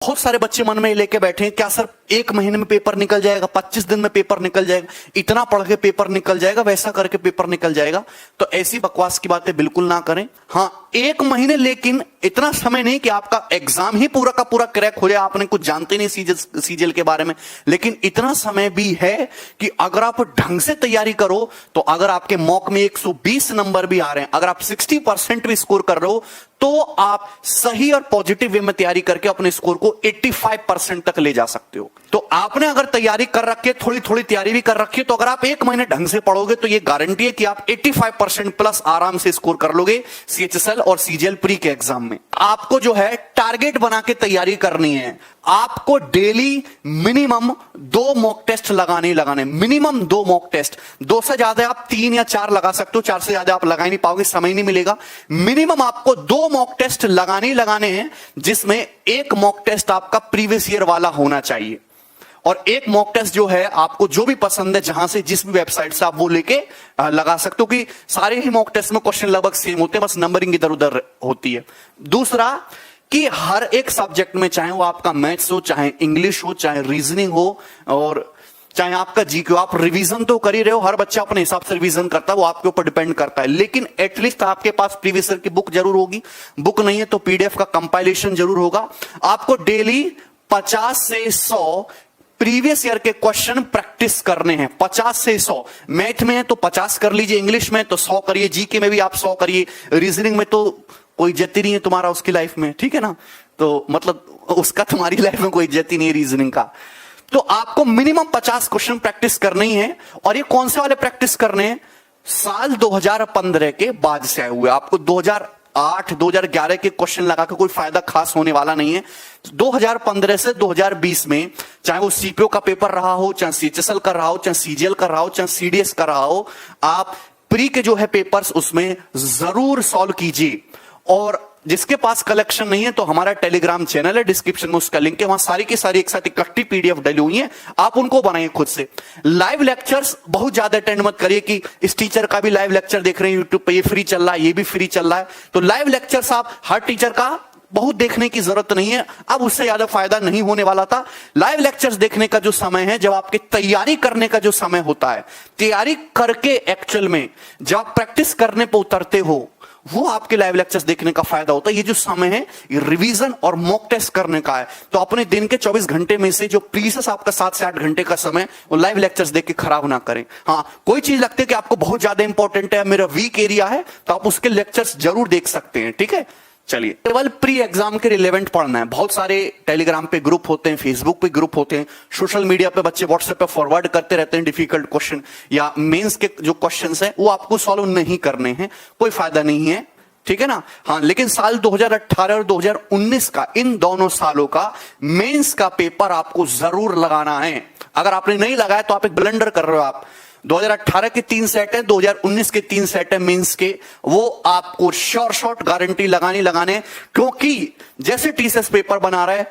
बहुत सारे बच्चे मन में लेके बैठे हैं, क्या सर 1 महीने में पेपर निकल जाएगा, 25 दिन में पेपर निकल जाएगा, इतना पढ़ के पेपर निकल जाएगा, वैसा करके पेपर निकल जाएगा। तो ऐसी बकवास की बातें बिल्कुल ना करें। हाँ, 1 महीने, लेकिन इतना समय नहीं कि आपका एग्जाम ही पूरा का पूरा क्रैक हो जाए, आपने कुछ जानते नहीं सीजीएल के बारे में। लेकिन इतना समय भी है कि अगर आप ढंग से तैयारी करो तो अगर आपके मॉक में 120 नंबर भी आ रहे हैं, अगर आप 60% भी स्कोर कर रहे हो, तो आप सही और पॉजिटिव वे में तैयारी करके अपने स्कोर को 85% तक ले जा सकते हो। तो आपने अगर तैयारी कर रखी है, थोड़ी थोड़ी तैयारी भी कर रखी है, तो अगर आप 1 महीने ढंग से पढ़ोगे तो ये गारंटी है कि आप 85% प्लस आराम से स्कोर कर लोगे सीएचएसएल और सीजीएल प्री के एग्जाम में। आपको जो है टारगेट बना के तैयारी करनी है। आपको डेली मिनिमम 2 मॉक टेस्ट लगाने, मिनिमम 2 मॉक टेस्ट। 2 से ज्यादा आप 3 या 4 लगा सकते हो, 4 से ज्यादा आप लगा ही नहीं पाओगे, समय नहीं मिलेगा। मिनिमम आपको 2 मॉक टेस्ट लगाने हैं, जिसमें एक मॉक टेस्ट आपका प्रीवियस ईयर वाला होना चाहिए, और एक मॉक टेस्ट जो है आपको जो भी पसंद है, जहां से जिस भी वेबसाइट से आप वो लेके लगा सकते हो, कि सारे ही मॉक टेस्ट में क्वेश्चन लगभग सेम होते हैं, बस नंबरिंग इधर उधर होती है। दूसरा कि हर एक सब्जेक्ट में, चाहे वो आपका मैथ्स हो, चाहे इंग्लिश हो, चाहे रीजनिंग हो, और चाहे आपका जीके हो, आप रिवीजन तो कर ही रहे हो। हर बच्चा अपने हिसाब से रिवीजन करता है, वो आपके ऊपर डिपेंड करता है, लेकिन एटलीस्ट आपके पास प्रीवियस ईयर की बुक जरूर होगी। बुक नहीं है तो पीडीएफ का कंपाइलेशन जरूर होगा। आपको डेली 50 से 100 प्रीवियस ईयर के क्वेश्चन प्रैक्टिस करने हैं। 50 से 100 मैथ में है तो 50 कर लीजिए, इंग्लिश में तो 100 करिए, जीके में भी आप 100 करिए, रीजनिंग में तो कोई इज्जत ही नहीं है तुम्हारा उसकी लाइफ में, ठीक है ना, तो मतलब उसका तुम्हारी लाइफ में कोई इज्जत ही नहीं है रीजनिंग का। तो आपको मिनिमम 50 क्वेश्चन प्रैक्टिस करने ही है। और ये कौन से वाले प्रैक्टिस करने हैं? साल 2015 के बाद से आए हुए। आपको 2008 2011 के क्वेश्चन लगा के कोई फायदा खास होने वाला नहीं है। 2015 से 2020 में, चाहे वो सीपीओ का पेपर रहा हो, चाहे सीएचएसएल का रहा हो, चाहे सीजीएल का रहा हो, चाहे सीडीएस का रहा हो, आप प्री के जो है पेपर्स उसमें जरूर सॉल्व कीजिए। और जिसके पास कलेक्शन नहीं है तो हमारा टेलीग्राम चैनल है, डिस्क्रिप्शन में उसका लिंक है, वहां सारी की सारी एक साथ इकट्ठी पीडीएफ डली हुई है, आप उनको बनाइए खुद से। लाइव लेक्चर्स बहुत ज्यादा अटेंड मत करिए कि इस टीचर का भी लाइव लेक्चर देख रहे हैं यूट्यूब पे, ये फ्री चल रहा है, ये भी फ्री चल रहा है। तो लाइव लेक्चर्स आप हर टीचर का बहुत देखने की जरूरत नहीं है, अब उससे ज्यादा फायदा नहीं होने वाला था। लाइव लेक्चर्स देखने का जो समय है, जब आपके तैयारी करने का जो समय होता है, तैयारी करके एक्चुअल में जब आप प्रैक्टिस करने पर उतरते हो, वो आपके लाइव लेक्चर्स देखने का फायदा होता है। ये जो समय है ये रिवीजन और मॉक टेस्ट करने का है। तो अपने दिन के 24 घंटे में से जो प्रीवियस आपका 7 से 8 घंटे का समय, वो लाइव लेक्चर्स देख के खराब ना करें। हाँ, कोई चीज लगती है कि आपको बहुत ज्यादा इंपॉर्टेंट है, मेरा वीक एरिया है, तो आप उसके लेक्चर्स जरूर देख सकते हैं, ठीक है। चलिए, केवल प्री एग्जाम के रिलेवेंट पढ़ना है। बहुत सारे टेलीग्राम पे ग्रुप होते हैं, फेसबुक पे ग्रुप होते हैं, सोशल मीडिया पे बच्चे व्हाट्सएप पे फॉरवर्ड करते रहते हैं डिफिकल्ट क्वेश्चन या मेंस के जो क्वेश्चंस हैं, वो आपको सॉल्व नहीं करने हैं, कोई फायदा नहीं है, ठीक है ना। हाँ, लेकिन साल 2018 और 2019 का, इन दोनों सालों का मेंस का पेपर आपको जरूर लगाना है। अगर आपने नहीं लगाया तो आप एक ब्लंडर कर रहे हो। आप 2018 के 3 सेट है, 2019 के 3 सेट है मेंस के, वो आपको शॉर्ट गारंटी लगाने, क्योंकि जैसे टीसीएस पेपर बना रहा है,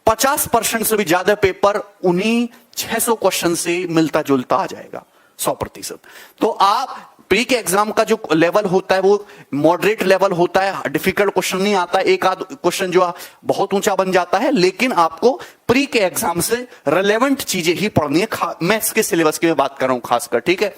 50% से भी ज्यादा पेपर उन्हीं 600 क्वेश्चन से मिलता जुलता आ जाएगा, 100%। तो आप प्री के एग्जाम का जो लेवल होता है वो मॉडरेट लेवल होता है, डिफिकल्ट क्वेश्चन नहीं आता है, एक आध क्वेश्चन जो बहुत ऊंचा बन जाता है, लेकिन आपको प्री के एग्जाम से रिलेवेंट चीजें ही पढ़नी है। मैथ्स के सिलेबस की मैं बात कर रहा हूं खासकर, ठीक है।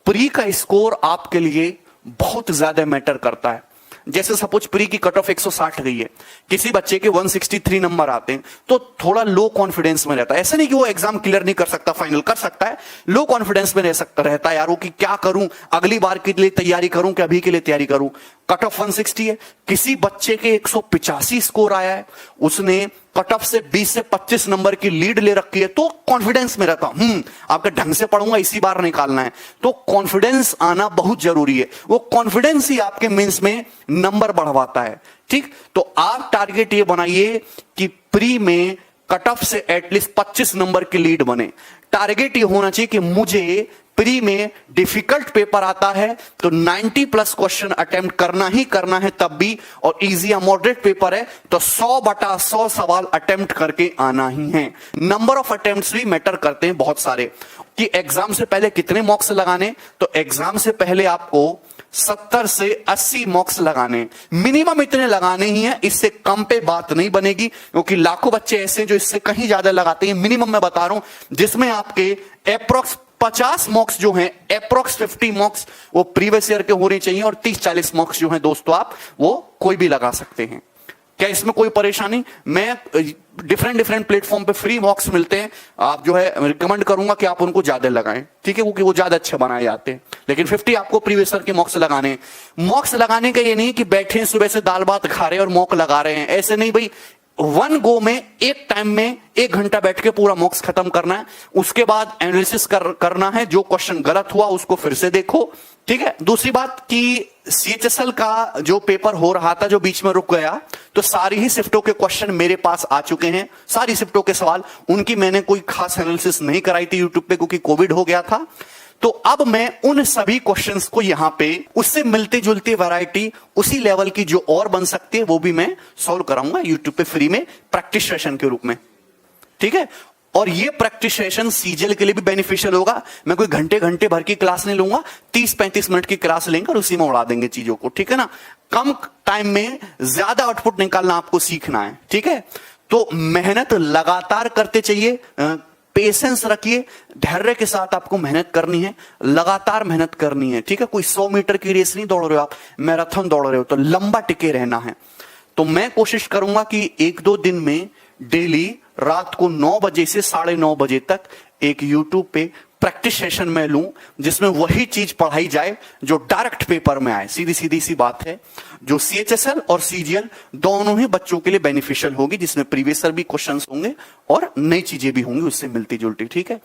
प्री का स्कोर आपके लिए बहुत ज्यादा मैटर करता है। जैसे सपोज प्री की कट ऑफ 160 गई है, किसी बच्चे के 163 नंबर आते हैं, तो थोड़ा लो कॉन्फिडेंस में रहता है। ऐसा नहीं कि वो एग्जाम क्लियर नहीं कर सकता, फाइनल कर सकता है, लो कॉन्फिडेंस में रहता है यार वो, कि क्या करूं, अगली बार के लिए तैयारी करूं कि अभी के लिए तैयारी करूं। कट ऑफ 160 है, किसी बच्चे के 185 स्कोर आया है, उसने कट ऑफ से 20 से 25 नंबर की लीड ले रखी है, तो कॉन्फिडेंस में रहता आपके ढंग से पढ़ूंगा, इसी बार निकालना है। तो कॉन्फिडेंस आना बहुत जरूरी है, वो कॉन्फिडेंस ही आपके मेंस में नंबर बढ़वाता है, ठीक। तो आप टारगेट ये बनाइए कि प्री में कट ऑफ से एटलीस्ट 25 नंबर की लीड बने। टारगेट ये होना चाहिए कि मुझे प्री में डिफिकल्ट पेपर आता है तो 90+ क्वेश्चन अटेम्प्ट करना ही करना है तब भी, और इजी या मॉडरेट पेपर है तो 100/100 सवाल अटेम्प्ट करके आना ही है। नंबर ऑफ अटेम्प्ट्स भी मैटर करते हैं बहुत सारे, कि एग्जाम से पहले कितने मॉक्स लगाने। तो एग्जाम से पहले आपको 70 से 80 मॉक्स लगाने, मिनिमम इतने लगाने ही हैं, इससे कम पे बात नहीं बनेगी, क्योंकि लाखों बच्चे ऐसे हैं जो इससे कहीं ज्यादा लगाते हैं। मिनिमम मैं बता रहा हूं, जिसमें आपके अप्रोक्स 50 मॉक्स जो हैं, अप्रोक्स 50 मॉक्स वो प्रीवियस ईयर के होने चाहिए, और 30-40 मॉक्स जो हैं दोस्तों आप वो कोई भी लगा सकते हैं। क्या इसमें कोई परेशानी? मैं डिफरेंट प्लेटफॉर्म पे फ्री मॉक्स मिलते हैं, आप जो है रिकमेंड करूंगा कि आप उनको ज्यादा लगाएं, ठीक है, क्योंकि वो ज्यादा अच्छे बनाए जाते हैं। लेकिन 50 आपको प्रीवियस ईयर के मॉक्स लगाने हैं। मॉक्स लगाने का ये नहीं कि बैठे सुबह से दाल भात खा रहे हैं और मॉक लगा रहे हैं, ऐसे नहीं भाई। वन गो में एक टाइम में 1 घंटा बैठ के पूरा मॉक्स खत्म करना है, उसके बाद एनालिसिस करना है, जो क्वेश्चन गलत हुआ उसको फिर से देखो, ठीक है। दूसरी बात कि CHSL का जो पेपर हो रहा था जो बीच में रुक गया, तो सारी ही शिफ्टों के क्वेश्चन मेरे पास आ चुके हैं, सारी शिफ्टों के सवाल, उनकी मैंने कोई खास एनालिसिस नहीं कराई थी यूट्यूब पे, क्योंकि कोविड हो गया था। तो अब मैं उन सभी क्वेश्चंस को यहां पे उससे मिलती जुलती वैरायटी उसी लेवल की जो और बन सकती है वो भी मैं सॉल्व कराऊंगा यूट्यूब पे फ्री में प्रैक्टिस सेशन के रूप में, ठीक है। और ये प्रैक्टिस सेशन सीजीएल के लिए भी बेनिफिशियल होगा। मैं कोई घंटे भर की क्लास नहीं लूंगा, 30-35 मिनट की क्लास लेंगे और उसी में उड़ा देंगे चीजों को, ठीक है ना। कम टाइम में ज्यादा आउटपुट निकालना आपको सीखना है, ठीक है। तो मेहनत लगातार करते चाहिए, पेशेंस रखिए, धैर्य के साथ आपको मेहनत करनी है, लगातार मेहनत करनी है, ठीक है। कोई 100 मीटर की रेस नहीं दौड़ रहे हो आप, मैराथन दौड़ रहे हो, तो लंबा टिके रहना है। तो मैं कोशिश करूंगा कि 1-2 दिन में डेली रात को 9 बजे से 9:30 बजे तक एक यूट्यूब पे प्रैक्टिस सेशन में लूं, जिसमें वही चीज पढ़ाई जाए जो डायरेक्ट पेपर में आए। सीधी सी बात है, जो CHSL और CGL दोनों ही बच्चों के लिए बेनिफिशियल होगी, जिसमें प्रीवियस ईयर भी क्वेश्चंस होंगे और नई चीजें भी होंगी उससे मिलती जुलती, ठीक है।